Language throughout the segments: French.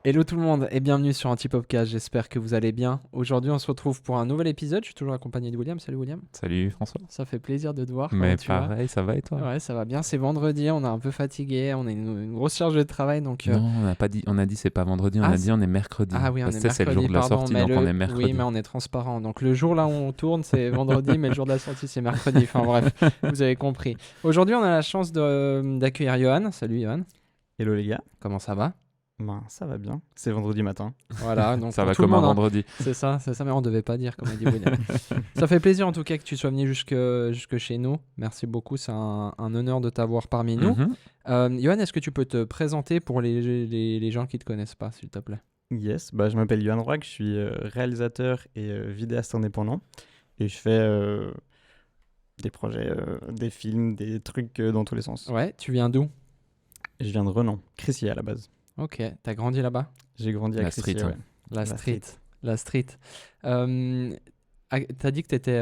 Hello tout le monde et bienvenue sur Antipopcast, j'espère que vous allez bien. Aujourd'hui on se retrouve pour un nouvel épisode, je suis toujours accompagné de William. Salut William. Salut François. Ça fait plaisir de te voir, comment Mais tu vas? pareil, ça va et toi? Ouais, ça va bien, c'est vendredi, on est un peu fatigué, on a une grosse charge de travail donc... Non, on n'a pas dit, on a dit c'est pas vendredi, on Ah, a dit on est mercredi. Ah oui, on Parce est que c'est le mercredi, jour de la pardon, sortie, mais donc on est mercredi. oui, mais on est transparent. Donc le jour là où on tourne, c'est vendredi, mais le jour de la sortie, c'est mercredi. Enfin bref, vous avez compris. Aujourd'hui, on a la chance d'accueillir Johan. Salut Johan, Hello les gars, comment ça va? ben ça va bien, c'est vendredi matin. Voilà, donc Ça pour va tout le comme un monde, hein. vendredi. C'est ça, mais on devait pas dire, comme a dit William. Ça fait plaisir en tout cas que tu sois venu jusque chez nous. Merci beaucoup, c'est un honneur de t'avoir parmi nous. Johan, est-ce que tu peux te présenter pour les gens qui te connaissent pas, s'il te plaît? Yes, bah, je m'appelle Yohan Roig, je suis réalisateur et vidéaste indépendant. Et je fais des projets, des films, des trucs dans tous les sens. Ouais, tu viens d'où? Je viens de Renan, Crissier à la base. Ok, t'as grandi là-bas? J'ai grandi à La Crissier, street, ouais. ouais. La La street. La street. T'as dit que t'étais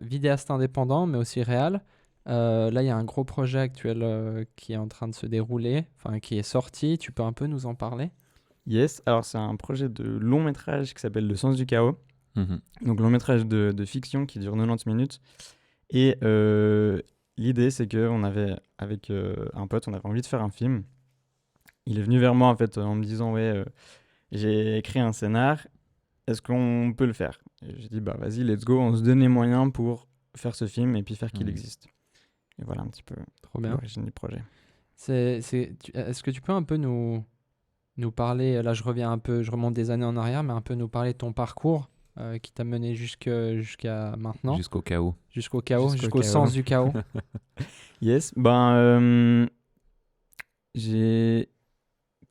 vidéaste indépendant, mais aussi réal. Là, il y a un gros projet actuel qui est en train de se dérouler, enfin qui est sorti. Tu peux un peu nous en parler? Yes, alors c'est un projet de long métrage qui s'appelle Le sens du chaos. Mhm. Donc long métrage de fiction qui dure 90 minutes. Et l'idée c'est qu'on avait, avec un pote, on avait envie de faire un film. Il est venu vers moi en fait en me disant ouais, j'ai écrit un scénar, est-ce qu'on peut le faire? Et j'ai dit bah vas-y, let's go, on se donne les moyens pour faire ce film et puis faire qu'il Mhm. existe. Et voilà un petit peu Trop bien. l'origine du projet. Est-ce que tu peux un peu nous parler, là je reviens un peu, je remonte des années en arrière, mais un peu nous parler de ton parcours qui t'a mené jusqu'à maintenant, Jusqu'au chaos. jusqu'au chaos, Jusqu'au jusqu'au chaos. sens du chaos. Yes, j'ai,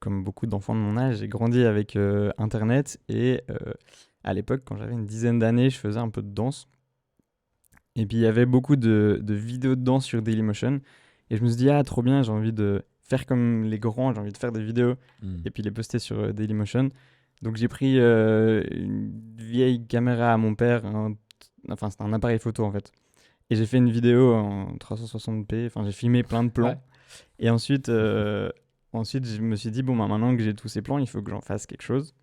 comme beaucoup d'enfants de mon âge, j'ai grandi avec Internet et à l'époque, quand j'avais une dizaine d'années, je faisais un peu de danse. Et puis il y avait beaucoup de vidéos de danse sur Dailymotion. Et je me suis dit, ah, trop bien, j'ai envie de faire comme les grands, j'ai envie de faire des vidéos Mhm. et puis les poster sur Dailymotion. Donc j'ai pris une vieille caméra à mon père, enfin c'était un appareil photo en fait. Et j'ai fait une vidéo en 360p, enfin j'ai filmé plein de plans. Ouais. Et ensuite je me suis dit, bon, bah, maintenant que j'ai tous ces plans, il faut que j'en fasse quelque chose.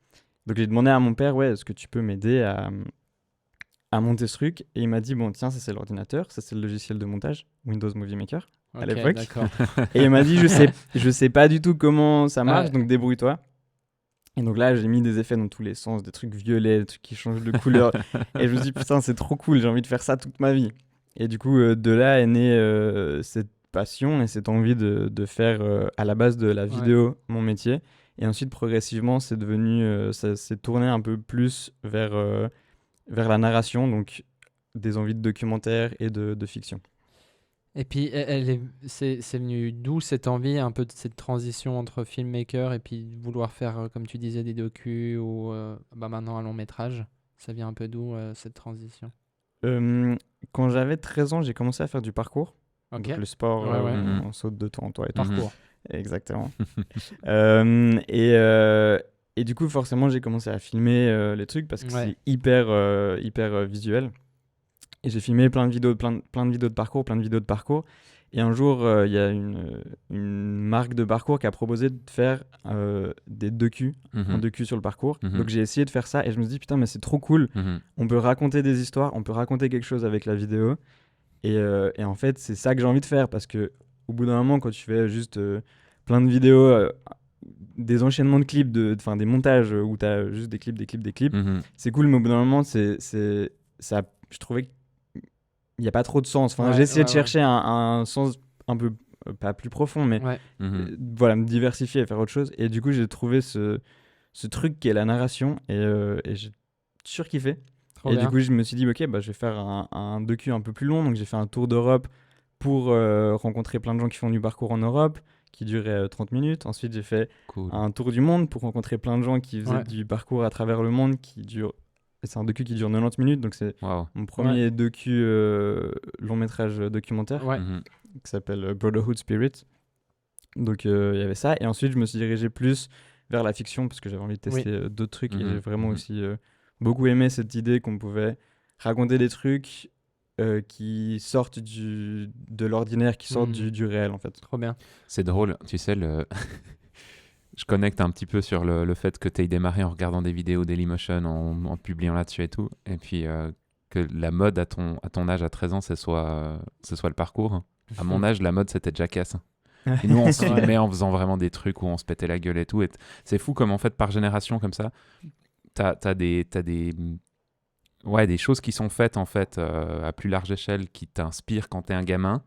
Donc j'ai demandé à mon père, ouais, est-ce que tu peux m'aider à monter ce truc? Et il m'a dit, bon, tiens, ça c'est l'ordinateur, ça c'est le logiciel de montage, Windows Movie Maker, à Ok, l'époque. d'accord. Et il m'a dit, je sais pas du tout comment ça marche, Ouais. donc débrouille-toi. Et donc là, j'ai mis des effets dans tous les sens, des trucs violets, des trucs qui changent de couleur. Et je me suis dit, putain, c'est trop cool, j'ai envie de faire ça toute ma vie. Et du coup, de là est née cette passion et cette envie de faire à la base de la vidéo mon métier. Et ensuite, progressivement, c'est devenu, ça s'est tourné un peu plus vers la narration, donc des envies de documentaire et de fiction. Et puis, c'est venu d'où cette envie, un peu de cette transition entre filmmaker et puis vouloir faire, comme tu disais, des docus ou maintenant un long métrage? Ça vient un peu d'où cette transition? Quand j'avais 13 ans, j'ai commencé à faire du parcours. Ok, Donc le sport, Ouais, ouais. on saute de temps en temps et tout. parcours. Exactement. Et du coup, forcément, j'ai commencé à filmer les trucs parce que Ouais. c'est hyper visuel. Et j'ai filmé plein de vidéos, plein de vidéos de parcours. Et un jour, il y a une marque de parcours qui a proposé de faire des docus, un Mhm. docu sur le parcours. Mhm. Donc j'ai essayé de faire ça et je me suis dit, putain, mais c'est trop cool. Mhm. On peut raconter des histoires, on peut raconter quelque chose avec la vidéo. Et en fait, c'est ça que j'ai envie de faire parce que au bout d'un moment, quand tu fais juste plein de vidéos, des enchaînements de clips, enfin des montages où tu as juste des clips, Mhm. c'est cool, mais au bout d'un moment, ça, je trouvais qu'il n'y a pas trop de sens. Enfin, Ouais, j'ai essayé de ouais. chercher un sens un peu, pas plus profond, mais Ouais. Mhm. voilà, me diversifier et faire autre chose. Et du coup, j'ai trouvé ce truc qui est la narration et j'ai surkiffé. Trop Et bien. du coup, je me suis dit, ok, bah, je vais faire un docu un peu plus long. Donc, j'ai fait un tour d'Europe pour rencontrer plein de gens qui font du parcours en Europe, qui durait 30 minutes. Ensuite, j'ai fait Cool. un tour du monde pour rencontrer plein de gens qui faisaient Ouais. du parcours à travers le monde, qui dure. Et c'est un docu qui dure 90 minutes. Donc, c'est Wow. mon premier docu long métrage documentaire Ouais. Mhm. qui s'appelle Brotherhood Spirit. Donc, il y avait ça. Et ensuite, je me suis dirigé plus vers la fiction parce que j'avais envie de tester d'autres trucs. Et Mhm. j'ai vraiment Mhm. aussi beaucoup aimé cette idée qu'on pouvait raconter des trucs qui sortent de l'ordinaire, qui sortent Mhm. du réel, en fait. Trop bien. C'est drôle, tu sais, je connecte un petit peu sur le fait que tu aies démarré en regardant des vidéos Dailymotion, en publiant là-dessus et tout. Et puis que la mode à ton âge, à 13 ans, ce soit le parcours. À mon âge, la mode, c'était Jackass. Et nous, on se filmait en faisant vraiment des trucs où on se pétait la gueule et tout. Et c'est fou comme, en fait, par génération, comme ça, t'as des choses qui sont faites, en fait, à plus large échelle, qui t'inspirent quand t'es un gamin.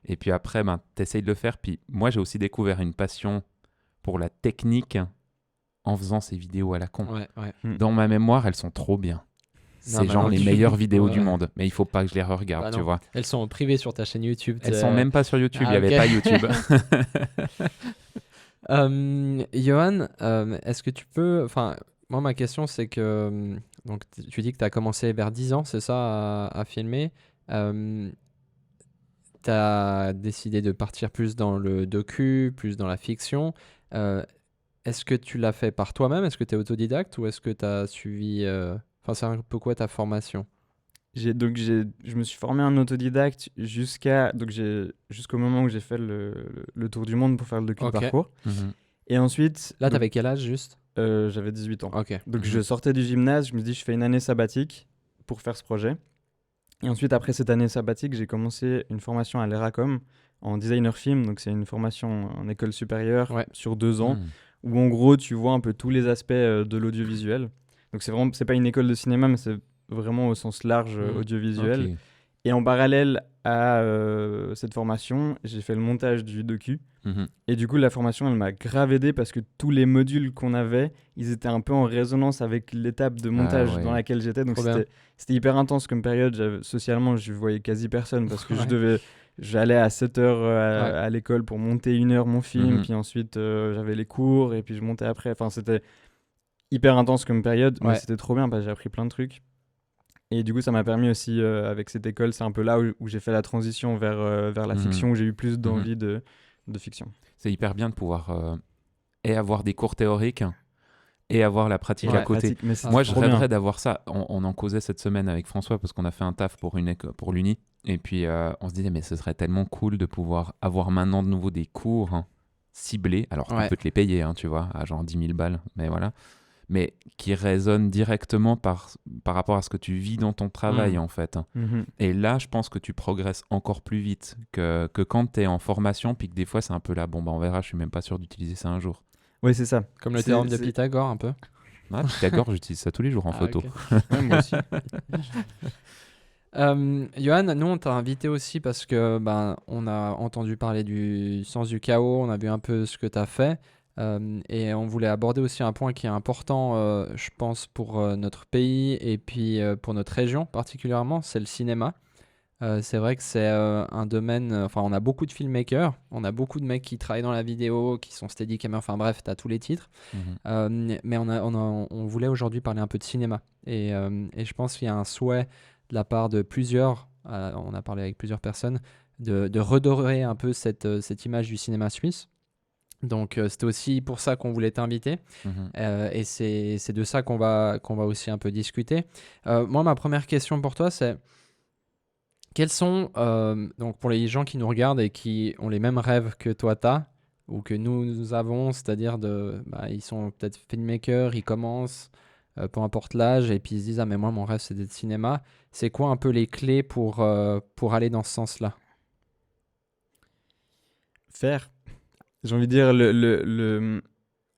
Et puis après, t'essayes de le faire. Puis moi, j'ai aussi découvert une passion pour la technique en faisant ces vidéos à la con. Dans ma mémoire, elles sont trop bien. C'est les meilleures vidéos du monde. Mais il faut pas que je les re-regarde, tu vois. Elles sont privées sur ta chaîne YouTube. Elles sont même pas sur YouTube. Il n'y avait pas YouTube. Johan, est-ce que tu peux... Enfin, moi, ma question, c'est que... Donc, tu dis que tu as commencé vers 10 ans, c'est ça, à filmer. Tu as décidé de partir plus dans le docu, plus dans la fiction. Est-ce que tu l'as fait par toi-même? Est-ce que tu es autodidacte ou est-ce que tu as suivi... Enfin, c'est un peu quoi ta formation? Je me suis formé en autodidacte jusqu'au moment où j'ai fait le tour du monde pour faire le docu de parcours. Et ensuite... Là, t'avais quel âge juste? J'avais 18 ans. Ok. Donc je sortais du gymnase, je me dis je fais une année sabbatique pour faire ce projet. Et ensuite, après cette année sabbatique, j'ai commencé une formation à l'ERACOM en designer film. Donc c'est une formation en école supérieure sur 2 ans où en gros tu vois un peu tous les aspects de l'audiovisuel. Donc c'est pas une école de cinéma, mais c'est vraiment au sens large audiovisuel. Okay. Et en parallèle à cette formation, j'ai fait le montage du docu. Et du coup, la formation, elle m'a grave aidé parce que tous les modules qu'on avait, ils étaient un peu en résonance avec l'étape de montage dans laquelle j'étais. Donc c'était hyper intense comme période. Socialement, je voyais quasi personne parce que j'allais à 7h à l'école pour monter 1 heure mon film. Puis ensuite, j'avais les cours et puis je montais après. Enfin, c'était hyper intense comme période, mais c'était trop bien parce que j'ai appris plein de trucs. Et du coup, ça m'a permis aussi, avec cette école, c'est un peu là où j'ai fait la transition vers la fiction, où j'ai eu plus d'envie de fiction. C'est hyper bien de pouvoir et avoir des cours théoriques et avoir la pratique à côté. Moi, je rêverais d'avoir ça. On en causait cette semaine avec François parce qu'on a fait un taf pour l'Uni. Et puis, on se disait, mais ce serait tellement cool de pouvoir avoir maintenant de nouveau des cours ciblés. Alors, on peut te les payer, tu vois, à genre 10 000 balles. Mais voilà. Mais qui résonne directement par rapport à ce que tu vis dans ton travail, en fait. Et là, je pense que tu progresses encore plus vite que quand tu es en formation, puis que des fois, c'est un peu là, bon, on verra, je suis même pas sûr d'utiliser ça un jour. Oui, c'est ça. Comme le théorème de Pythagore, un peu. Ah, Pythagore, j'utilise ça tous les jours en photo. Okay. Moi aussi. Johan, nous, on t'a invité aussi parce que on a entendu parler du sens du chaos, on a vu un peu ce que tu as fait. Et on voulait aborder aussi un point qui est important, je pense, pour notre pays et puis pour notre région particulièrement, c'est le cinéma. C'est vrai que c'est un domaine... Enfin, on a beaucoup de filmmakers, on a beaucoup de mecs qui travaillent dans la vidéo, qui sont steadicamers, enfin bref, tu as tous les titres. Mais on voulait aujourd'hui parler un peu de cinéma. Et je pense qu'il y a un souhait de la part de plusieurs, on a parlé avec plusieurs personnes, de redorer un peu cette image du cinéma suisse. Donc c'était aussi pour ça qu'on voulait t'inviter et c'est de ça qu'on va aussi un peu discuter. Moi, ma première question pour toi, c'est quels sont, donc pour les gens qui nous regardent et qui ont les mêmes rêves que toi t'as ou que nous avons, c'est-à-dire ils sont peut-être filmmakers, ils commencent, peu importe l'âge, et puis ils se disent « Ah mais moi mon rêve c'est d'être cinéma ». C'est quoi un peu les clés pour aller dans ce sens-là? Faire. J'ai envie de dire,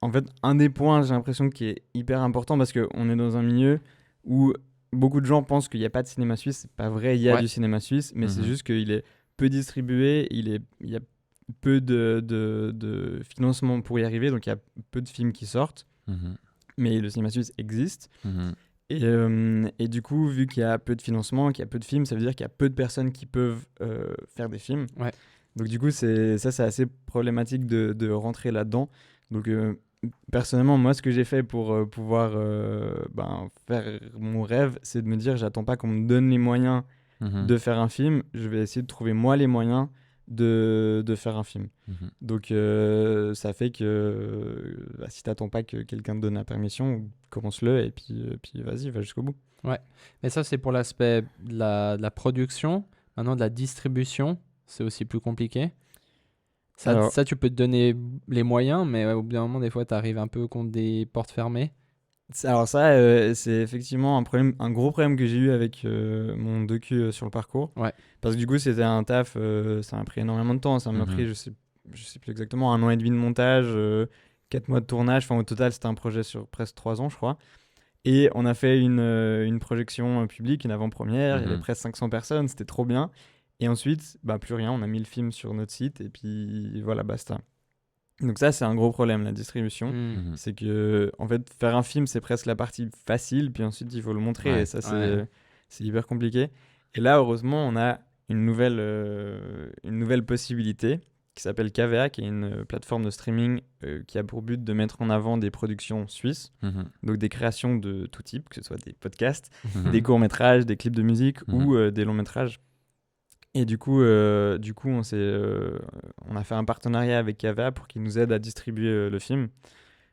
en fait, un des points, j'ai l'impression, qui est hyper important parce qu'on est dans un milieu où beaucoup de gens pensent qu'il n'y a pas de cinéma suisse. C'est pas vrai, il y a du cinéma suisse, mais c'est juste qu'il est peu distribué, il y a peu de financement pour y arriver, donc il y a peu de films qui sortent, mais le cinéma suisse existe. Et du coup, vu qu'il y a peu de financement, qu'il y a peu de films, ça veut dire qu'il y a peu de personnes qui peuvent faire des films. Donc du coup, c'est assez problématique de rentrer là-dedans. Donc personnellement, moi, ce que j'ai fait pour pouvoir faire mon rêve, c'est de me dire, j'attends pas qu'on me donne les moyens de faire un film. Je vais essayer de trouver moi les moyens de faire un film. Donc ça fait que si t'attends pas que quelqu'un te donne la permission, commence-le et puis vas-y, va jusqu'au bout. Ouais, mais ça c'est pour l'aspect de la production. Maintenant, de la distribution, c'est aussi plus compliqué. Ça, tu peux te donner les moyens, mais au bout d'un moment, des fois, tu arrives un peu contre des portes fermées. Alors ça, c'est effectivement un gros problème que j'ai eu avec mon docu sur le parcours. Ouais. Parce que du coup, c'était un taf, ça m'a pris énormément de temps. Ça m'a pris, je sais plus exactement, 1 an et demi de montage, 4 mois de tournage. Enfin, au total, c'était un projet sur presque 3 ans, je crois. Et on a fait une projection publique, une avant-première. Il y avait presque 500 personnes, c'était trop bien. Et ensuite, plus rien, on a mis le film sur notre site et puis voilà, basta. Donc ça, c'est un gros problème, la distribution. C'est que, en fait, faire un film, c'est presque la partie facile, puis ensuite, il faut le montrer. Et ça, c'est hyper compliqué. Et là, heureusement, on a une nouvelle possibilité qui s'appelle KVA, qui est une plateforme de streaming qui a pour but de mettre en avant des productions suisses, donc des créations de tout type, que ce soit des podcasts, des courts-métrages, des clips de musique ou des longs-métrages. Et du coup, on a fait un partenariat avec KVA pour qu'ils nous aident à distribuer le film.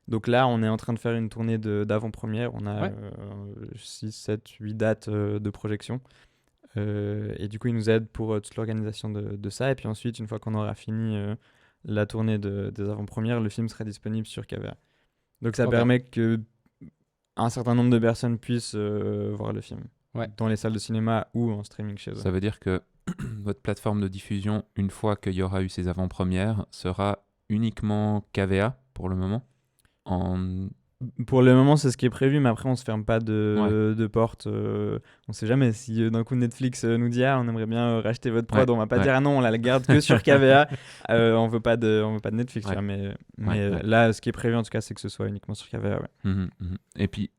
Donc là, on est en train de faire une tournée d'avant-première. On a 6, 7, 8 dates de projection. Et du coup, ils nous aident pour toute l'organisation de ça. Et puis ensuite, une fois qu'on aura fini la tournée des avant-premières, le film sera disponible sur KVA. Donc ça permet qu'un certain nombre de personnes puissent voir le film dans les salles de cinéma ou en streaming chez eux. Ça veut dire que votre plateforme de diffusion, une fois qu'il y aura eu ces avant-premières, sera uniquement KVA pour le moment Pour le moment, c'est ce qui est prévu, mais après, on se ferme pas de porte. On sait jamais si d'un coup Netflix nous dit on aimerait bien racheter votre prod, on va pas dire non, on la garde que sur KVA. On veut pas de Netflix, mais là, ce qui est prévu en tout cas, c'est que ce soit uniquement sur KVA. Et puis,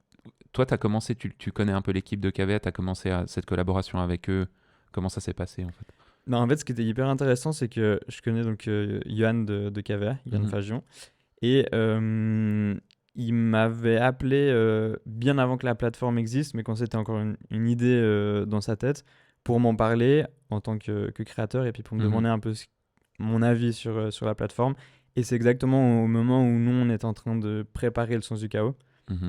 toi, tu as commencé, tu connais un peu l'équipe de KVA, tu as commencé cette collaboration avec eux. Comment ça s'est passé en fait? En fait, ce qui était hyper intéressant, c'est que je connais donc Yohan de KVA, Yohan Fagion, et il m'avait appelé bien avant que la plateforme existe, mais quand c'était encore une idée dans sa tête, pour m'en parler en tant que créateur et puis pour me demander un peu mon avis sur la plateforme. Et c'est exactement au moment où nous, on est en train de préparer le Sens du Chaos.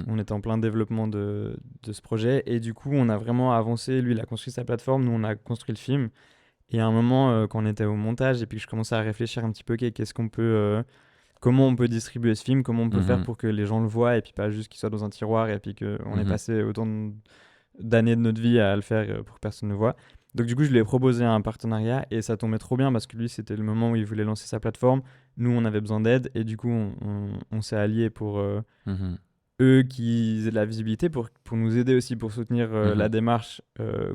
On est en plein développement de ce projet et du coup on a vraiment avancé. Lui il a construit sa plateforme, nous on a construit le film. Et à un moment quand on était au montage et puis que je commençais à réfléchir un petit peu comment on peut distribuer ce film, comment on peut faire pour que les gens le voient et puis pas juste qu'il soit dans un tiroir et puis qu'on ait passé autant d'années de notre vie à le faire pour que personne ne le voit. Donc du coup je lui ai proposé un partenariat et ça tombait trop bien parce que lui c'était le moment où il voulait lancer sa plateforme. Nous on avait besoin d'aide et du coup on s'est alliés pour eux qui aient de la visibilité pour nous aider aussi pour soutenir la démarche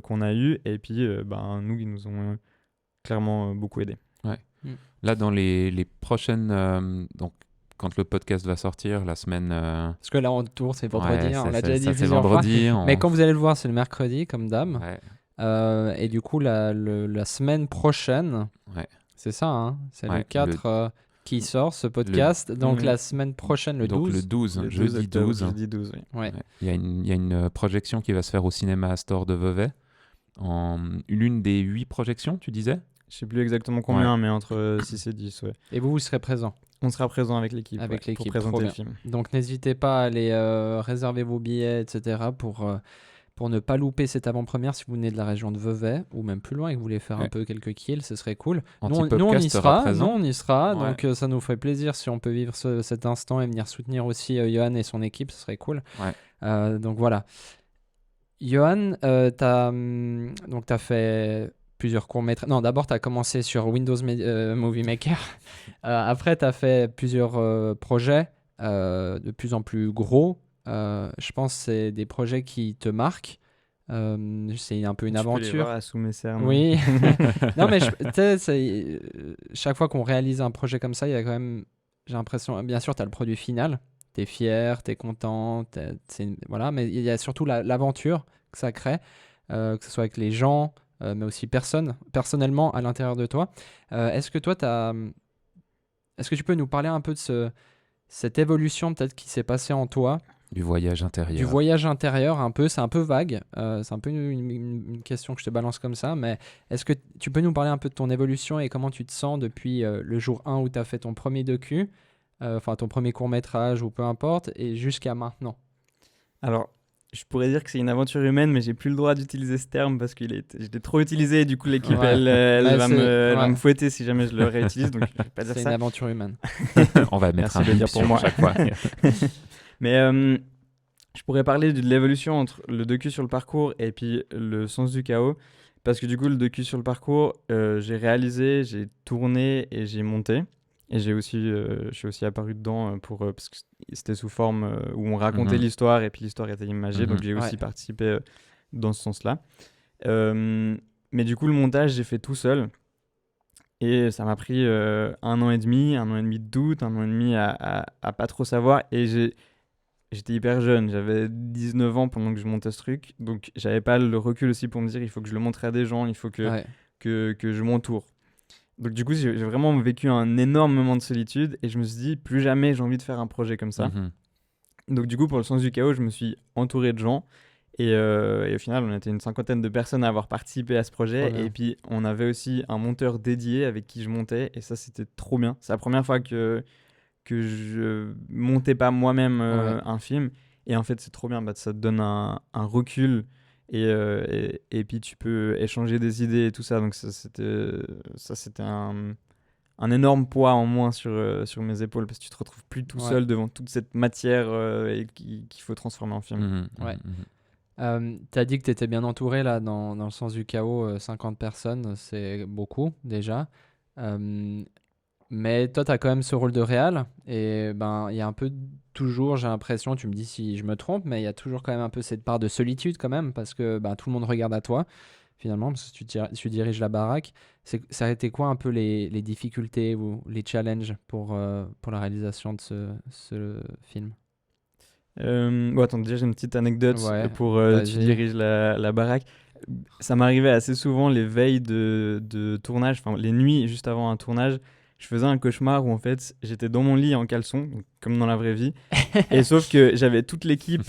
qu'on a eue et puis nous ils nous ont clairement beaucoup aidés. Là dans les prochaines donc quand le podcast va sortir la semaine parce que là on tourne c'est vendredi on l'a déjà dit plusieurs vendredi, fois mais quand vous allez le voir c'est le mercredi comme d'hab et du coup la semaine prochaine c'est ça c'est le 4 qui sort ce podcast. Donc la semaine prochaine, le 12. Donc le 12, jeudi 12. Jeudi 12, oui. Il y a une projection qui va se faire au cinéma Astor de Vevey. L'une des 8 projections, tu disais? Je ne sais plus exactement combien, mais entre 6 et 10. Ouais. Et vous serez présent? On sera présent avec l'équipe, pour présenter le film. Donc n'hésitez pas à aller réserver vos billets, etc. pour ne pas louper cette avant-première si vous venez de la région de Vevey ou même plus loin et que vous voulez faire un peu quelques kills, ce serait cool. Nous on y sera, donc ça nous ferait plaisir si on peut vivre cet instant et venir soutenir aussi Yohan et son équipe, ce serait cool. Donc voilà. Yohan, t'as fait plusieurs courts-métrages. Non, d'abord t'as commencé sur Windows Movie Maker. Après t'as fait plusieurs projets de plus en plus gros. Je pense que c'est des projets qui te marquent. C'est un peu une aventure. Tu peux les voir sous mes cernes. Oui. Non, mais chaque fois qu'on réalise un projet comme ça, il y a quand même, j'ai l'impression, bien sûr, tu as le produit final. Tu es fier, tu es content. Voilà, mais il y a surtout l'aventure que ça crée, que ce soit avec les gens, mais aussi personnellement à l'intérieur de toi. Est-ce que tu peux nous parler un peu de cette évolution peut-être qui s'est passée en toi? Du voyage intérieur. Du voyage intérieur, un peu, c'est un peu vague. C'est un peu une question que je te balance comme ça. Mais est-ce que tu peux nous parler un peu de ton évolution et comment tu te sens depuis le jour 1 où tu as fait ton premier docu, ton premier court-métrage ou peu importe, et jusqu'à maintenant? Alors, je pourrais dire que c'est une aventure humaine, mais j'ai plus le droit d'utiliser ce terme parce que je l'ai trop utilisé. Et du coup, l'équipe, elle va me fouetter si jamais je le réutilise. Donc, je vais pas dire ça. C'est une aventure humaine. On va mettre un bip pour moi chaque fois. Mais je pourrais parler de l'évolution entre le docu sur le parcours et puis le sens du chaos. Parce que du coup, le docu sur le parcours, j'ai réalisé, j'ai tourné et j'ai monté. Et je suis aussi apparu dedans parce que c'était sous forme où on racontait l'histoire et puis l'histoire était imagée. Donc j'ai aussi participé dans ce sens-là. Mais du coup, le montage, j'ai fait tout seul. Et ça m'a pris 1 an et demi de doute, 1 an et demi à pas trop savoir. Et j'étais hyper jeune, j'avais 19 ans pendant que je montais ce truc. Donc j'avais pas le recul aussi pour me dire il faut que je le montre à des gens, il faut que je m'entoure. Donc du coup, j'ai vraiment vécu un énorme moment de solitude et je me suis dit, plus jamais j'ai envie de faire un projet comme ça. Donc du coup, pour le sens du chaos, je me suis entouré de gens et au final, on était une 50aine de personnes à avoir participé à ce projet. Et puis, on avait aussi un monteur dédié avec qui je montais et ça, c'était trop bien. C'est la première fois que je montais pas moi-même un film. Et en fait, c'est trop bien, ça te donne un recul. Et puis tu peux échanger des idées et tout ça, donc ça c'était un énorme poids en moins sur mes épaules parce que tu te retrouves plus tout seul devant toute cette matière qu'il faut transformer en film. T'as dit que t'étais bien entouré là dans le sens du chaos, 50 personnes, c'est beaucoup déjà. Mais toi, tu as quand même ce rôle de réal. Et il y a un peu toujours, j'ai l'impression, tu me dis si je me trompe, mais il y a toujours quand même un peu cette part de solitude quand même, parce que tout le monde regarde à toi, finalement, parce que tu diriges la baraque. Ça a été quoi un peu les difficultés ou les challenges pour la réalisation de ce film? Attends, déjà j'ai une petite anecdote pour tu diriges la baraque. Ça m'arrivait assez souvent les veilles de tournage, enfin les nuits juste avant un tournage. Je faisais un cauchemar où en fait j'étais dans mon lit en caleçon, comme dans la vraie vie, et sauf que j'avais toute l'équipe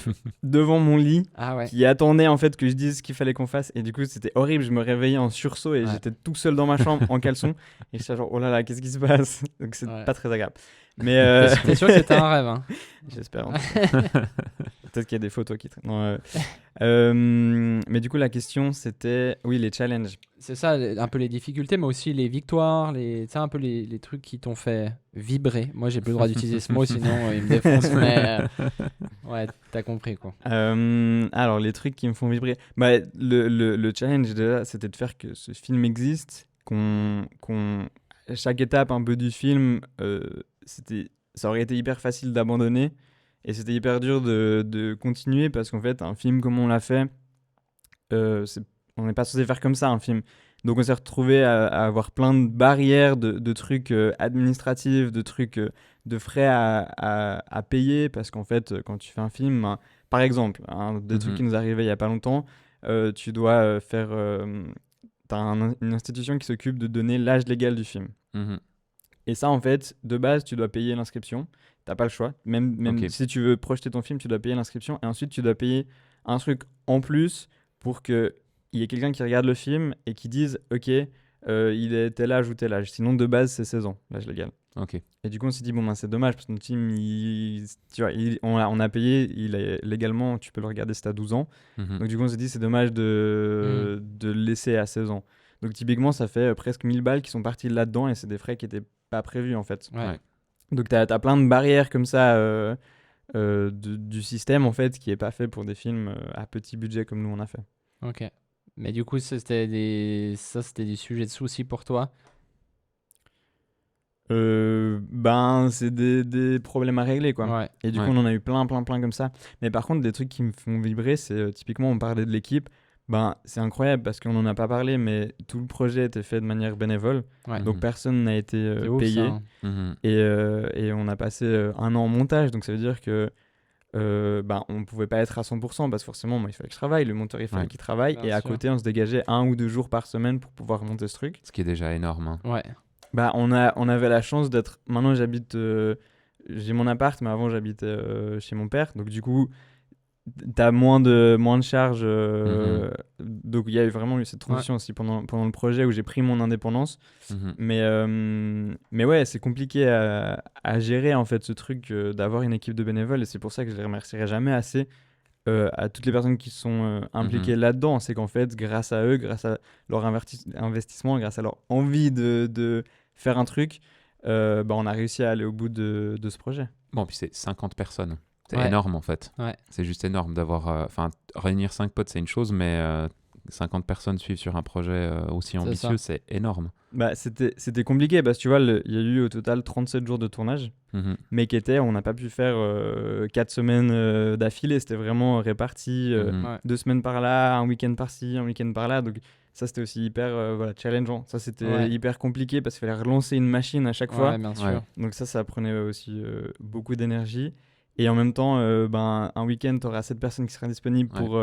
devant mon lit qui attendait en fait que je dise ce qu'il fallait qu'on fasse, et du coup c'était horrible, je me réveillais en sursaut et j'étais tout seul dans ma chambre en caleçon et j'étais genre oh là là, qu'est-ce qui se passe, donc c'est pas très agréable. Mais t'es sûr que c'était un rêve, hein? J'espère. Peut-être qu'il y a des photos qui traînent. Non, mais du coup, la question, c'était... Oui, les challenges. C'est ça, un peu les difficultés, mais aussi les victoires, un peu les trucs qui t'ont fait vibrer. Moi, j'ai plus le droit d'utiliser ce mot, sinon il me défonce. Mais ouais, t'as compris, quoi. Alors, les trucs qui me font vibrer... Le challenge, déjà, c'était de faire que ce film existe, chaque étape un peu du film, ça aurait été hyper facile d'abandonner. Et c'était hyper dur de continuer parce qu'en fait, un film comme on l'a fait, on n'est pas censé faire comme ça un film. Donc on s'est retrouvé à avoir plein de barrières, de trucs administratifs, de trucs de frais à payer parce qu'en fait, quand tu fais un film, par exemple, des trucs qui nous arrivaient il n'y a pas longtemps, tu dois faire... t'as une institution qui s'occupe de donner l'âge légal du film. Et ça, en fait, de base, tu dois payer l'inscription. T'as pas le choix. Même si tu veux projeter ton film, tu dois payer l'inscription. Et ensuite, tu dois payer un truc en plus pour qu'il y ait quelqu'un qui regarde le film et qui dise « Ok, il est tel âge ou tel âge. » Sinon, de base, c'est 16 ans, l'âge légal. Et du coup, on s'est dit « Bon, c'est dommage parce que notre film, on a payé. Légalement, tu peux le regarder si t'as 12 ans. Donc, du coup, on s'est dit « C'est dommage de le laisser à 16 ans. » Donc, typiquement, ça fait presque 1000 balles qui sont partis là-dedans et c'est des frais qui étaient pas prévu en fait. Donc t'as plein de barrières comme ça du système en fait qui est pas fait pour des films à petit budget comme nous on a fait. Ok. Mais du coup c'était des sujets de soucis pour toi? C'est des problèmes à régler quoi. Et du coup on en a eu plein comme ça. Mais par contre des trucs qui me font vibrer c'est typiquement on parlait de l'équipe. C'est incroyable parce qu'on n'en a pas parlé, mais tout le projet était fait de manière bénévole. Donc personne n'a été payé. Et on a passé 1 an en montage. Donc ça veut dire que on ne pouvait pas être à 100% parce que forcément, moi, il fallait que je travaille. Le monteur, il fallait qu'il travaille. Bien et à côté, on se dégageait 1 ou 2 jours par semaine pour pouvoir monter ce truc. Ce qui est déjà énorme. Hein. On avait la chance d'être... Maintenant, j'habite... j'ai mon appart, mais avant, j'habitais chez mon père. Donc du coup... T'as moins de charges, donc il y a vraiment eu cette transition aussi pendant le projet où j'ai pris mon indépendance. Mais ouais, c'est compliqué à gérer en fait ce truc d'avoir une équipe de bénévoles et c'est pour ça que je les remercierai jamais assez à toutes les personnes qui sont impliquées là-dedans. C'est qu'en fait, grâce à eux, grâce à leur investissement, grâce à leur envie de faire un truc, on a réussi à aller au bout de ce projet. Bon, puis c'est 50 personnes. C'est énorme, en fait. Ouais. C'est juste énorme d'avoir... réunir 5 potes, c'est une chose, mais 50 personnes suivre sur un projet aussi ambitieux, c'est énorme. C'était compliqué parce que tu vois, il y a eu au total 37 jours de tournage, mais on n'a pas pu faire 4 semaines d'affilée. C'était vraiment réparti 2 semaines par là, un week-end par-ci, un week-end par-là. Donc ça, c'était aussi hyper challengeant. Ça, c'était hyper compliqué parce qu'il fallait relancer une machine à chaque fois. Bien sûr. Donc ça prenait aussi beaucoup d'énergie. Et en même temps, un week-end, tu auras cette personne qui sera disponible pour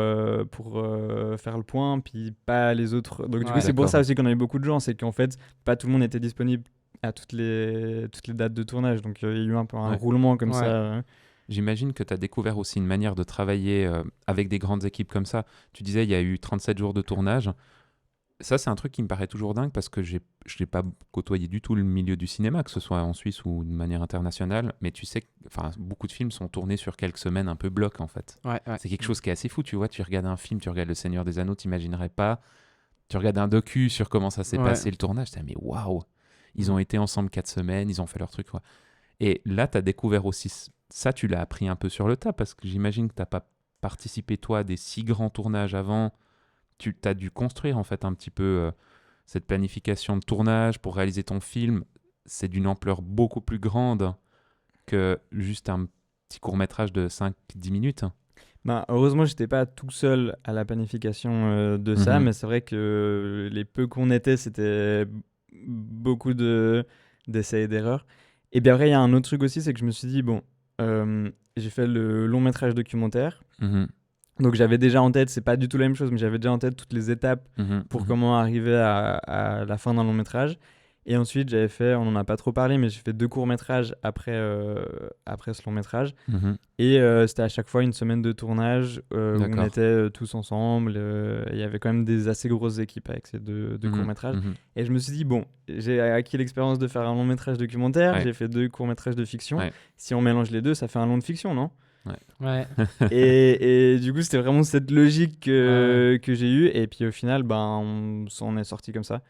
faire le point, puis pas les autres. Donc, du coup, c'est pour ça aussi qu'on avait beaucoup de gens. C'est qu'en fait, pas tout le monde était disponible à toutes les dates de tournage. Donc, il y a eu un peu un roulement comme ça. J'imagine que tu as découvert aussi une manière de travailler avec des grandes équipes comme ça. Tu disais, il y a eu 37 jours de tournage. Ça, c'est un truc qui me paraît toujours dingue parce que je n'ai pas côtoyé du tout le milieu du cinéma, que ce soit en Suisse ou de manière internationale. Mais tu sais que beaucoup de films sont tournés sur quelques semaines, un peu bloc en fait. C'est quelque chose qui est assez fou. Tu vois, tu regardes un film, tu regardes Le Seigneur des Anneaux, tu n'imaginerais pas. Tu regardes un docu sur comment ça s'est passé le tournage. Tu dis, mais waouh, ils ont été ensemble 4 semaines, ils ont fait leur truc. Et là, tu as découvert aussi ça, tu l'as appris un peu sur le tas parce que j'imagine que tu n'as pas participé, toi, à des si grands tournages avant. Tu as dû construire en fait un petit peu cette planification de tournage pour réaliser ton film. C'est d'une ampleur beaucoup plus grande que juste un petit court-métrage de 5-10 minutes. Heureusement, j'étais pas tout seul à la planification de ça, mais c'est vrai que les peu qu'on était, c'était beaucoup d'essais et d'erreurs. Et bien après, il y a un autre truc aussi, c'est que je me suis dit, j'ai fait le long-métrage documentaire. Donc j'avais déjà en tête, c'est pas du tout la même chose, mais j'avais déjà en tête toutes les étapes pour comment arriver à la fin d'un long métrage. Et ensuite j'avais fait, on en a pas trop parlé, mais j'ai fait 2 courts-métrages après ce long métrage. Et c'était à chaque fois une semaine de tournage où on était tous ensemble. Il y avait quand même des assez grosses équipes avec ces deux courts-métrages. Et je me suis dit, j'ai acquis l'expérience de faire un long métrage documentaire, j'ai fait 2 courts-métrages de fiction. Si on mélange les deux, ça fait un long de fiction, non ? Et du coup c'était vraiment cette logique que j'ai eue, et puis au final on s'en est sorti comme ça.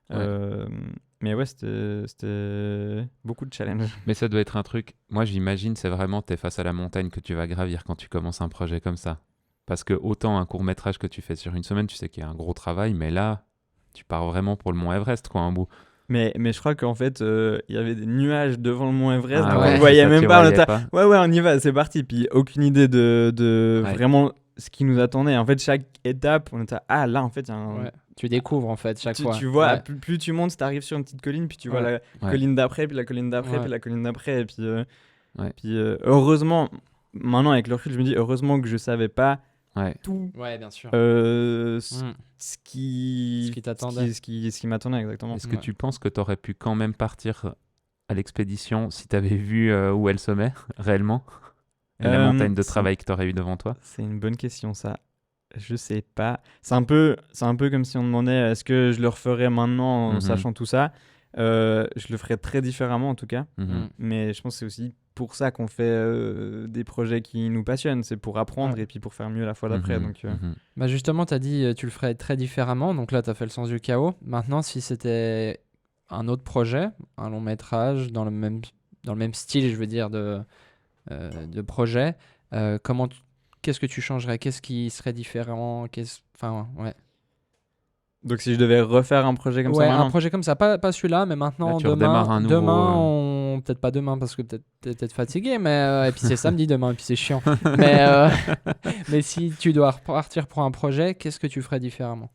Mais c'était beaucoup de challenge. Mais ça doit être un truc, moi j'imagine, c'est vraiment t'es face à la montagne que tu vas gravir quand tu commences un projet comme ça, parce que autant un court métrage que tu fais sur une semaine, tu sais qu'il y a un gros travail, mais là tu pars vraiment pour le mont Everest un bout. Mais je crois qu'en fait, il y avait des nuages devant le mont Everest, donc on ne voyait même pas. Ouais, on y va, c'est parti. Puis aucune idée de vraiment ce qui nous attendait. En fait, chaque étape, on était là, en fait, il y a un... Tu découvres, en fait, chaque fois. Tu vois, plus tu montes, tu arrives sur une petite colline, puis tu vois la colline d'après, puis la colline d'après, puis la colline d'après. Et puis, heureusement, maintenant, avec le recul, je me dis, heureusement que je ne savais pas tout bien sûr. ce qui t'attendait. Ce qui m'attendait exactement. Est-ce que tu penses que tu aurais pu quand même partir à l'expédition si tu avais vu où elle se met réellement et la montagne de travail que tu aurais eu devant toi? C'est une bonne question, ça. Je sais pas. C'est un peu comme si on demandait est-ce que je le referais maintenant en sachant tout ça. Je le ferais très différemment en tout cas. Mais je pense que c'est aussi pour ça qu'on fait des projets qui nous passionnent. C'est pour apprendre et puis pour faire mieux la fois d'après. Donc, justement, tu as dit tu le ferais très différemment. Donc là, tu as fait le sens du chaos. Maintenant, si c'était un autre projet, un long métrage dans le même style, je veux dire, de projet, qu'est-ce que tu changerais? Qu'est-ce qui serait différent? Donc si je devais refaire un projet comme ça maintenant. Un projet comme ça, pas celui-là, mais maintenant, là, demain, peut-être pas demain parce que t'es peut-être fatigué, mais et puis c'est samedi demain, et puis c'est chiant. mais si tu dois repartir pour un projet, qu'est-ce que tu ferais différemment?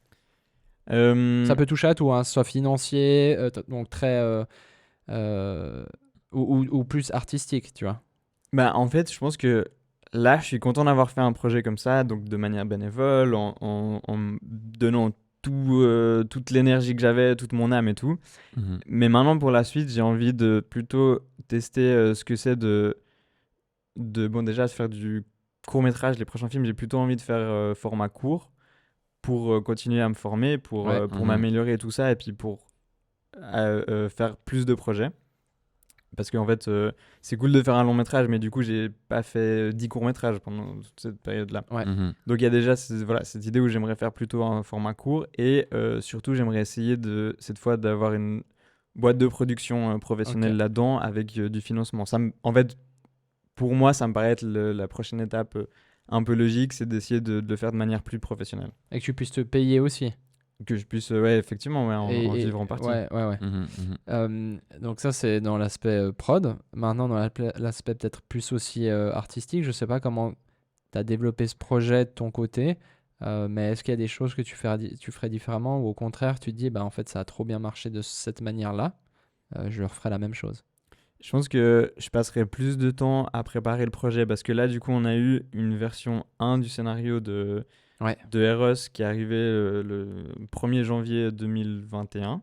Ça peut toucher à tout, hein, soit financier, donc très ou plus artistique, tu vois. En fait, je pense que là, je suis content d'avoir fait un projet comme ça, donc de manière bénévole, en donnant toute l'énergie que j'avais, toute mon âme et tout. Mais maintenant, pour la suite, j'ai envie de plutôt tester ce que c'est déjà de faire du court-métrage. Les prochains films, j'ai plutôt envie de faire format court pour continuer à me former, pour m'améliorer et tout ça, et puis pour faire plus de projets. parce qu'en fait, c'est cool de faire un long métrage, mais du coup, j'ai pas fait 10 courts métrages pendant toute cette période-là. Donc il y a déjà cette idée où j'aimerais faire plutôt un format court, et surtout, j'aimerais essayer cette fois d'avoir une boîte de production professionnelle là-dedans avec du financement. En fait, pour moi, ça me paraît être la prochaine étape un peu logique, c'est d'essayer de le faire de manière plus professionnelle. Et que tu puisses te payer aussi. Que je puisse, effectivement, en vivre en partie. Ouais. Donc ça, c'est dans l'aspect prod. Maintenant, dans l'aspect peut-être plus aussi artistique, je sais pas comment tu as développé ce projet de ton côté, mais est-ce qu'il y a des choses que tu ferais différemment, ou au contraire, tu te dis, en fait, ça a trop bien marché de cette manière-là, je referai la même chose? Je pense que je passerai plus de temps à préparer le projet, parce que là, du coup, on a eu une version 1 du scénario de Eros qui est arrivé le 1er janvier 2021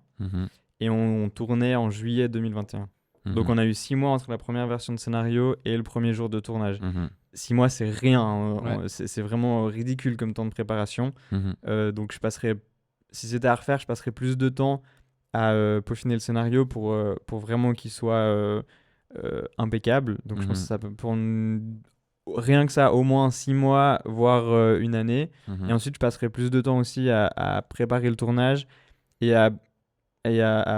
et on tournait en juillet 2021. Donc on a eu 6 mois entre la première version de scénario et le premier jour de tournage. 6 mois, c'est rien, c'est vraiment ridicule comme temps de préparation. Donc si c'était à refaire, je passerais plus de temps à peaufiner le scénario pour vraiment qu'il soit impeccable. Donc je pense que ça peut rien que ça, au moins 6 mois, voire une année. Et ensuite, je passerai plus de temps aussi à préparer le tournage et à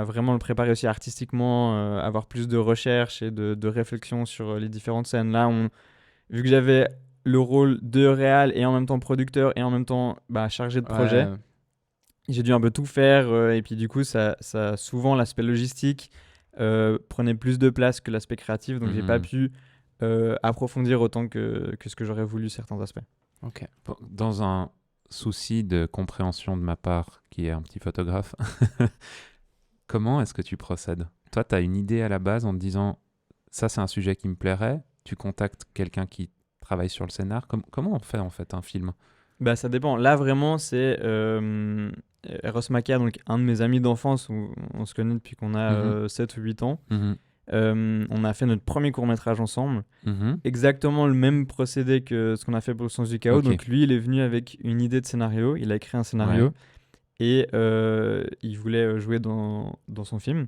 vraiment le préparer aussi artistiquement, avoir plus de recherche et de réflexion sur les différentes scènes. Là, vu que j'avais le rôle de réal et en même temps producteur et en même temps chargé de projet, j'ai dû un peu tout faire. Et puis du coup, ça souvent, l'aspect logistique prenait plus de place que l'aspect créatif. Donc, j'ai pas pu approfondir autant que ce que j'aurais voulu certains aspects. Ok. Dans un souci de compréhension de ma part, qui est un petit photographe, comment est-ce que tu procèdes? Toi, tu as une idée à la base en te disant ça, c'est un sujet qui me plairait. Tu contactes quelqu'un qui travaille sur le scénar. Comment on fait en fait un film? Ça dépend. Là, vraiment, c'est Eros Macaire, donc un de mes amis d'enfance, où on se connaît depuis qu'on a 7 ou 8 ans. On a fait notre premier court-métrage ensemble. Exactement le même procédé que ce qu'on a fait pour Le Sens du Chaos. Donc lui, il est venu avec une idée de scénario. Il a écrit un scénario et il voulait jouer dans son film.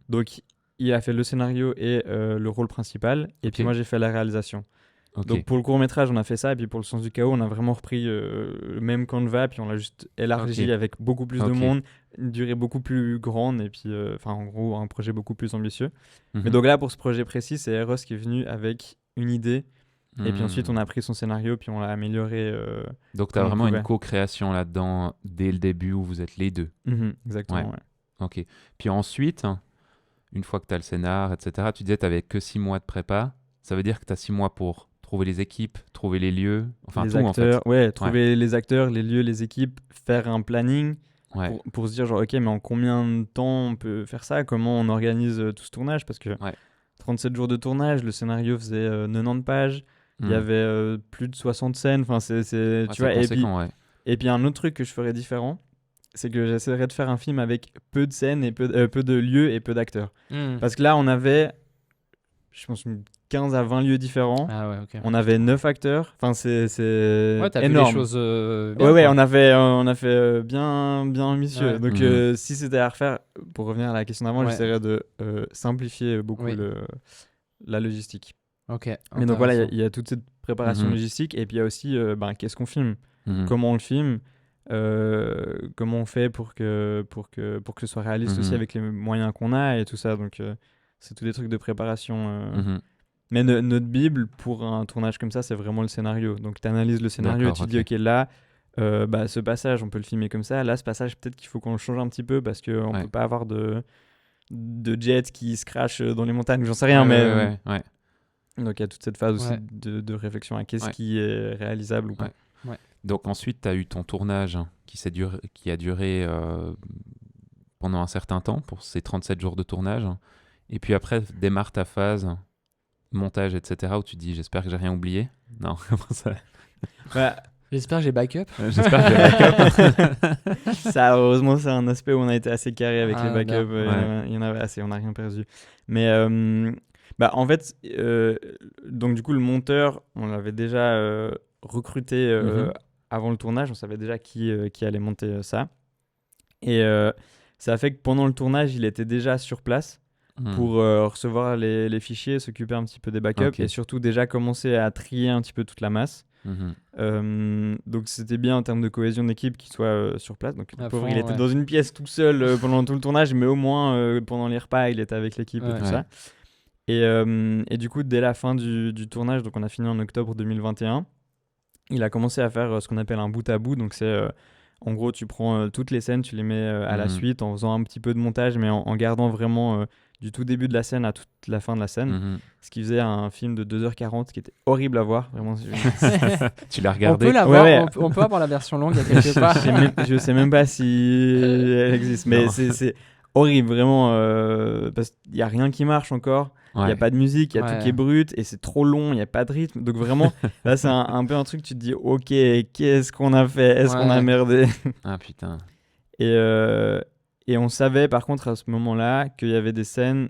Donc il a fait le scénario et le rôle principal. Et puis moi, j'ai fait la réalisation. Donc pour le court-métrage, on a fait ça. Et puis pour Le Sens du Chaos, on a vraiment repris le même canevas. Puis on l'a juste élargi avec beaucoup plus de monde, une durée beaucoup plus grande. Et puis, en gros, un projet beaucoup plus ambitieux. Mais donc là, pour ce projet précis, c'est Eros qui est venu avec une idée. Et puis ensuite, on a pris son scénario, puis on l'a amélioré. Donc tu as vraiment une co-création là-dedans dès le début où vous êtes les deux. Exactement, ouais. Ok. Puis ensuite, une fois que tu as le scénar, etc., tu disais que tu n'avais que 6 mois de prépa. Ça veut dire que tu as 6 mois pour trouver les équipes, trouver les lieux, enfin les tout acteurs, en fait. Trouver les acteurs, les lieux, les équipes, faire un planning pour se dire genre ok, mais en combien de temps on peut faire ça, comment on organise tout ce tournage, parce que 37 jours de tournage, le scénario faisait 90 pages, il y avait plus de 60 scènes, enfin tu vois, et puis un autre truc que je ferais différent, c'est que j'essaierais de faire un film avec peu de scènes et peu de lieux et peu d'acteurs. Parce que là on avait, je pense, 15 à 20 lieux différents. On avait 9 acteurs. Enfin, c'est t'as énorme. Vu les choses bien, on a fait bien ambitieux. Donc, si c'était à refaire, pour revenir à la question d'avant, j'essaierais de simplifier beaucoup la logistique. Mais donc voilà, il y a toute cette préparation logistique. Et puis il y a aussi, qu'est-ce qu'on filme, comment on le filme, comment on fait pour que ce soit réaliste aussi avec les moyens qu'on a et tout ça. Donc, c'est tous des trucs de préparation. Mais notre Bible, pour un tournage comme ça, c'est vraiment le scénario. Donc, tu analyses le scénario et tu dis, OK, là, ce passage, on peut le filmer comme ça. Là, ce passage, peut-être qu'il faut qu'on le change un petit peu parce qu'on ne peut pas avoir de jet qui se crache dans les montagnes. J'en sais rien, mais... Donc, il y a toute cette phase aussi de réflexion à qu'est-ce qui est réalisable ou pas. Donc, ensuite, tu as eu ton tournage qui a duré pendant un certain temps, pour ces 37 jours de tournage. Et puis après, démarre ta phase montage, etc., où tu dis j'espère que j'ai rien oublié. Non, comment ça? J'espère que j'ai backup. J'espère que j'ai backup. Ça, heureusement, c'est un aspect où on a été assez carré avec les backups. Il y en avait assez, on n'a rien perdu. Mais en fait, donc du coup, le monteur, on l'avait déjà recruté avant le tournage. On savait déjà qui allait monter ça. Et ça a fait que pendant le tournage, il était déjà sur place. pour recevoir les fichiers, s'occuper un petit peu des backups et surtout déjà commencer à trier un petit peu toute la masse. Donc c'était bien en termes de cohésion d'équipe qu'il soit sur place. Donc le pauvre, il était dans une pièce tout seul pendant tout le tournage, mais au moins pendant les repas, il était avec l'équipe et tout ça. Et du coup, dès la fin du tournage, donc on a fini en octobre 2021, il a commencé à faire ce qu'on appelle un bout à bout. Donc c'est en gros, tu prends toutes les scènes, tu les mets à la suite en faisant un petit peu de montage, mais en gardant vraiment du tout début de la scène à toute la fin de la scène. Ce qui faisait un film de 2h40 qui était horrible à voir. Vraiment. Tu l'as regardé? On peut l'avoir, on peut avoir la version longue, il y a quelque part. Je sais même pas si elle existe, mais c'est horrible, vraiment, parce qu'il n'y a rien qui marche encore. Il n'y a pas de musique, il y a tout qui est brut et c'est trop long, il n'y a pas de rythme. Donc vraiment, là, c'est un peu un truc, tu te dis, ok, qu'est-ce qu'on a fait? Est-ce qu'on a merdé? Ah putain. Et on savait par contre à ce moment-là qu'il y avait deux scènes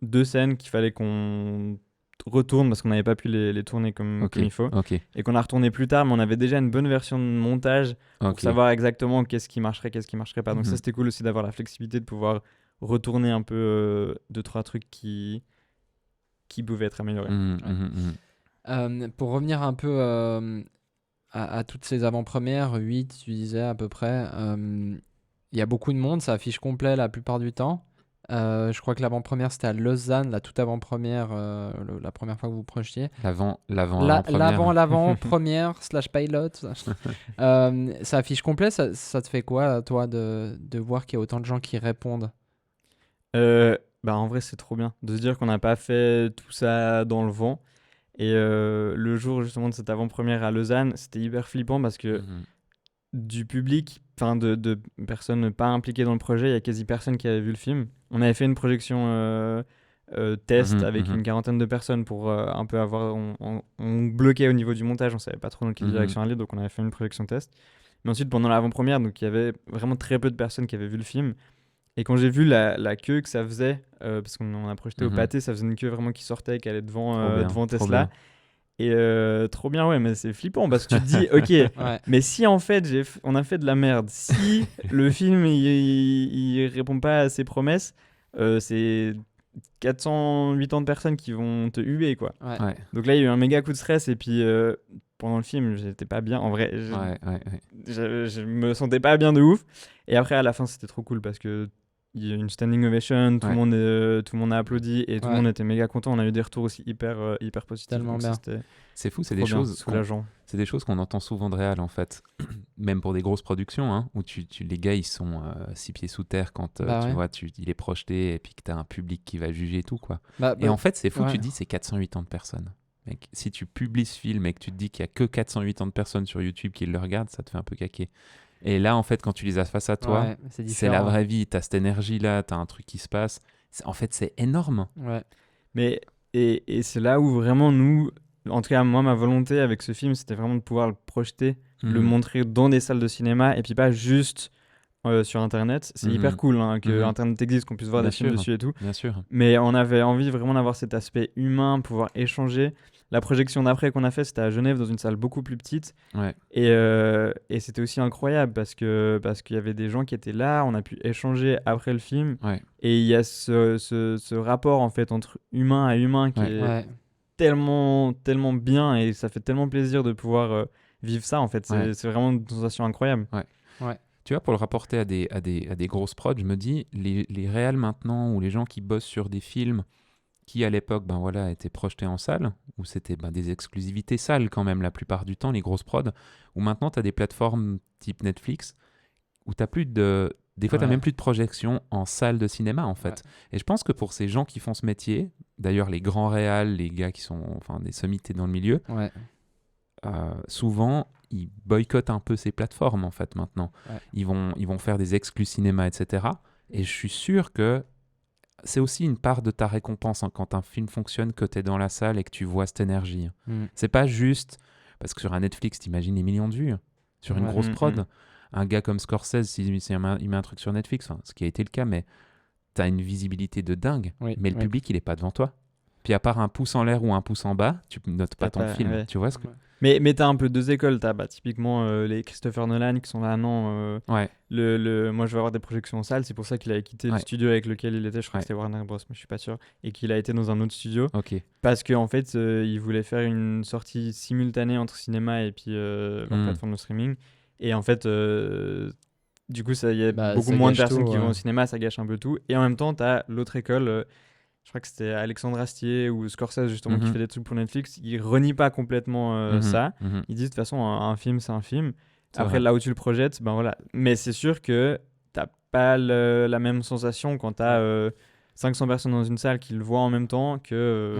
qu'il fallait qu'on retourne parce qu'on n'avait pas pu les tourner comme il faut. Et qu'on a retourné plus tard, mais on avait déjà une bonne version de montage pour savoir exactement qu'est-ce qui marcherait pas. Donc ça, c'était cool aussi d'avoir la flexibilité de pouvoir retourner un peu 2-3 trucs qui pouvaient être améliorés. Pour revenir un peu à toutes ces avant-premières, 8, tu disais à peu près, il y a beaucoup de monde, ça affiche complet la plupart du temps. Je crois que l'avant-première c'était à Lausanne, la toute avant-première, la première fois que vous projetiez. L'avant-première / pilot. Ça affiche complet, ça te fait quoi toi de voir qu'il y a autant de gens qui répondent? En vrai c'est trop bien de se dire qu'on n'a pas fait tout ça dans le vent. Et le jour justement de cette avant-première à Lausanne, c'était hyper flippant parce que du public, enfin de personnes pas impliquées dans le projet, il y a quasi personne qui avait vu le film. On avait fait une projection test avec une quarantaine de personnes pour un peu avoir... On bloquait au niveau du montage, on savait pas trop dans quelle direction aller, donc on avait fait une projection test. Mais ensuite, pendant l'avant-première, donc il y avait vraiment très peu de personnes qui avaient vu le film. Et quand j'ai vu la queue que ça faisait, parce qu'on a projeté au pâté, ça faisait une queue vraiment qui sortait, qui allait devant Tesla. Et trop bien, ouais, mais c'est flippant parce que tu te dis, ok, mais si en fait on a fait de la merde, si le film il répond pas à ses promesses, c'est 480 personnes qui vont te huer, quoi. Donc là, il y a eu un méga coup de stress et puis pendant le film, j'étais pas bien. En vrai, je me sentais pas bien de ouf. Et après, à la fin, c'était trop cool parce que il y a eu une standing ovation, tout le monde a applaudi et tout le monde était méga content. On a eu des retours aussi hyper positifs. Tellement bien. C'est fou, c'est des choses qu'on entend souvent de réal en fait, même pour des grosses productions, hein, où les gars ils sont 6 pieds sous terre quand tu vois, il est projeté et puis que tu as un public qui va juger tout, quoi. Et en fait, c'est fou, tu te dis c'est 480 personnes. Mec, si tu publies ce film et que tu te dis qu'il n'y a que 480 personnes sur YouTube qui le regardent, ça te fait un peu caquer. Et là, en fait, quand tu les as face à toi, c'est la vraie vie. Tu as cette énergie-là, tu as un truc qui se passe. En fait, c'est énorme. Mais, et c'est là où vraiment nous, en tout cas moi, ma volonté avec ce film, c'était vraiment de pouvoir le projeter, le montrer dans des salles de cinéma et puis pas juste sur Internet. C'est hyper cool hein, que Internet existe, qu'on puisse voir des films dessus et tout. Bien sûr. Mais on avait envie vraiment d'avoir cet aspect humain, pouvoir échanger. La projection d'après qu'on a fait, c'était à Genève, dans une salle beaucoup plus petite. Et c'était aussi incroyable parce qu'il y avait des gens qui étaient là, on a pu échanger après le film. Et il y a ce rapport en fait entre humain à humain qui est tellement, tellement bien et ça fait tellement plaisir de pouvoir vivre ça en fait. C'est vraiment une sensation incroyable. Tu vois, pour le rapporter à des grosses prods, je me dis, les réals maintenant ou les gens qui bossent sur des films qui à l'époque étaient projetés en salle, où c'était des exclusivités salles quand même la plupart du temps, les grosses prods, où maintenant tu as des plateformes type Netflix, où tu n'as plus de... Des fois, tu n'as même plus de projection en salle de cinéma, en fait. Et je pense que pour ces gens qui font ce métier, d'ailleurs les grands réals, les gars qui sont des sommités dans le milieu, souvent, ils boycottent un peu ces plateformes, en fait, maintenant. Ils vont faire des exclus cinéma, etc. Et je suis sûr que c'est aussi une part de ta récompense quand un film fonctionne, que tu es dans la salle et que tu vois cette énergie. C'est pas juste... Parce que sur un Netflix, t'imagines les millions de vues. Sur une grosse prod, un gars comme Scorsese, s'il met un truc sur Netflix, ce qui a été le cas, mais t'as une visibilité de dingue. Mais le public, il est pas devant toi. Puis à part un pouce en l'air ou un pouce en bas, tu notes pas ton film. Tu vois ce que... Mais t'as un peu deux écoles. T'as typiquement les Christopher Nolan qui sont là, non. Moi, je vais avoir des projections en salle. C'est pour ça qu'il a quitté le studio avec lequel il était. Je crois que c'était Warner Bros, mais je suis pas sûr. Et qu'il a été dans un autre studio. Parce qu'en fait, il voulait faire une sortie simultanée entre cinéma et puis la plateforme de streaming. Et en fait, du coup, il y a beaucoup moins de personnes qui vont au cinéma. Ça gâche un peu tout. Et en même temps, t'as l'autre école. Je crois que c'était Alexandre Astier ou Scorsese justement qui fait des trucs pour Netflix. Ils renient pas complètement ça. Ils disent de toute façon un film c'est un film. Après là où tu le projettes, voilà. Mais c'est sûr que t'as pas la même sensation quand t'as 500 personnes dans une salle qui le voient en même temps que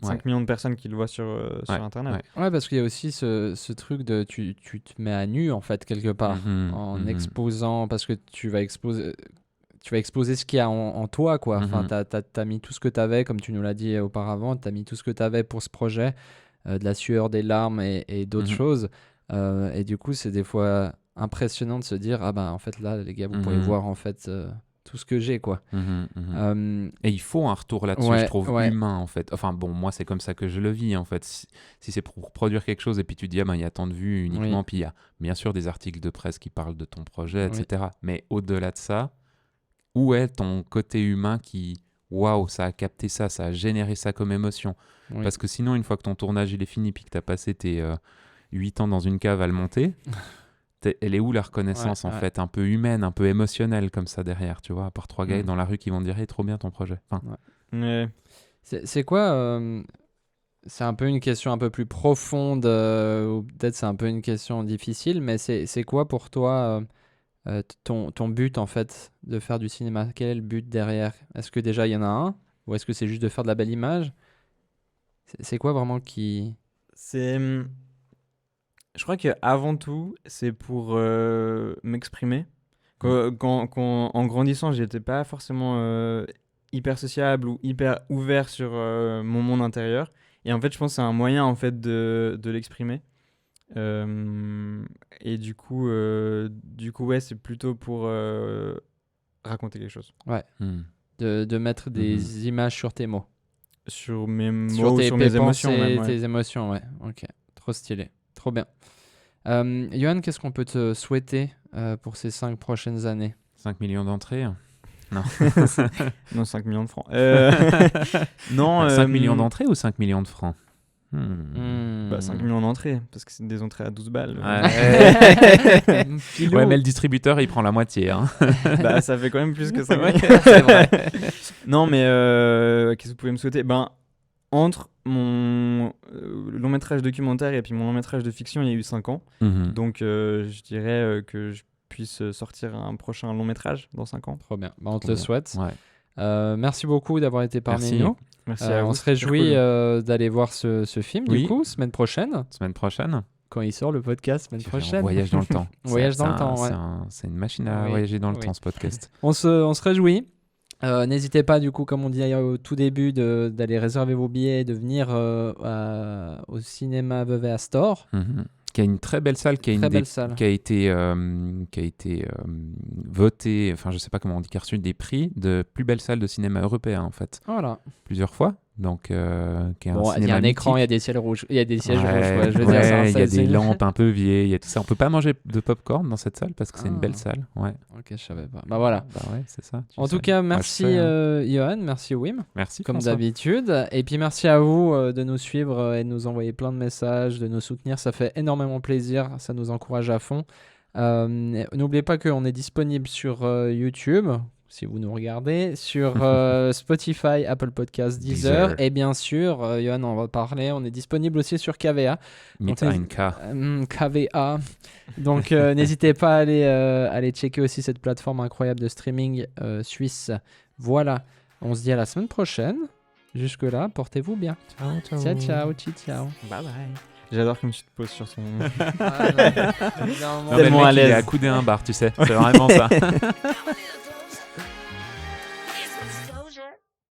5 millions de personnes qui le voient sur Internet. Ouais, parce qu'il y a aussi ce truc de tu te mets à nu en fait quelque part en exposant, parce que tu vas exposer ce qu'il y a en toi, quoi. Enfin, t'as mis tout ce que t'avais, comme tu nous l'as dit auparavant, t'as mis tout ce que t'avais pour ce projet, de la sueur, des larmes et d'autres choses. Et du coup, c'est des fois impressionnant de se dire, en fait, là, les gars, vous pourrez voir, en fait, tout ce que j'ai, quoi. Et il faut un retour là-dessus, je trouve, humain, en fait. Enfin, bon, moi, c'est comme ça que je le vis, en fait. Si c'est pour produire quelque chose et puis tu dis, il y a tant de vues uniquement, puis il y a bien sûr des articles de presse qui parlent de ton projet, etc. Mais au-delà de ça, où est ton côté humain qui, waouh, ça a capté ça, ça a généré ça comme émotion. Parce que sinon, une fois que ton tournage il est fini puis que tu as passé tes 8 ans dans une cave à le monter, elle est où la reconnaissance en fait, un peu humaine, un peu émotionnelle comme ça derrière, tu vois, à part 3 gars dans la rue qui vont dire hey, trop bien ton projet. Enfin, c'est quoi c'est un peu une question un peu plus profonde, ou peut-être c'est un peu une question difficile, mais c'est quoi pour toi ton but en fait de faire du cinéma? Quel est le but derrière? Est-ce que déjà il y en a un, ou est-ce que c'est juste de faire de la belle image? C'est quoi vraiment qui... Je crois qu'avant tout c'est pour m'exprimer. En grandissant, j'étais pas forcément hyper sociable ou hyper ouvert sur mon monde intérieur, et en fait je pense que c'est un moyen en fait de l'exprimer. Et du coup c'est plutôt pour raconter quelque chose. De mettre des images sur tes mots, sur mes mots, sur mes émotions même, tes émotions. Ok, trop stylé, trop bien. Yohan, qu'est-ce qu'on peut te souhaiter pour ces 5 prochaines années? 5 millions d'entrées? Non. Non, 5 millions de francs. Non, 5 millions d'entrées ou 5 millions de francs? 5 millions d'entrées, parce que c'est des entrées à 12 balles. Ouais, mais le distributeur, il prend la moitié. Hein. Ça fait quand même plus que 5 millions. C'est vrai. Non, mais qu'est-ce que vous pouvez me souhaiter? Entre mon long métrage documentaire et puis mon long métrage de fiction, il y a eu 5 ans. Donc, je dirais que je puisse sortir un prochain long métrage dans 5 ans. Trop bien. On te le souhaite. Merci beaucoup d'avoir été parmi nous. Merci à vous. On se réjouit d'aller voir ce film, du coup, semaine prochaine. Quand il sort le podcast, semaine prochaine. Voyage dans le temps. Voyage dans le temps, c'est une machine à voyager dans le temps, ce podcast. On se réjouit. N'hésitez pas, du coup, comme on dit au tout début, d'aller réserver vos billets et de venir au cinéma Vevey Astor. Qui a une très belle salle, qui a été votée, enfin je sais pas comment on dit, qui a reçu des prix de plus belle salle de cinéma européen en fait. Voilà. Plusieurs fois. Donc, qui est il y a un écran, il y a des sièges rouges. Il y a des sièges rouges, je veux dire, il y a des lampes un peu vieilles, il y a tout ça. On peut pas manger de popcorn dans cette salle parce que c'est une belle salle. Ok, je savais pas. Voilà. C'est ça. En tout cas, merci Yohan, merci Wim. Merci. Comme d'habitude. Et puis merci à vous de nous suivre et de nous envoyer plein de messages, de nous soutenir. Ça fait énormément plaisir. Ça nous encourage à fond. N'oubliez pas qu'on est disponible sur YouTube, si vous nous regardez, sur Spotify, Apple Podcasts, Deezer. Et bien sûr, Yohan en va parler, on est disponible aussi sur KVA. KVA. Donc n'hésitez pas à aller checker aussi cette plateforme incroyable de streaming suisse. Voilà, on se dit à la semaine prochaine. Jusque-là, portez-vous bien. Ciao. Bye bye. J'adore comme tu te poses sur son... Tellement à l'aise. Il est accoudé à un bar, tu sais. C'est vraiment ça.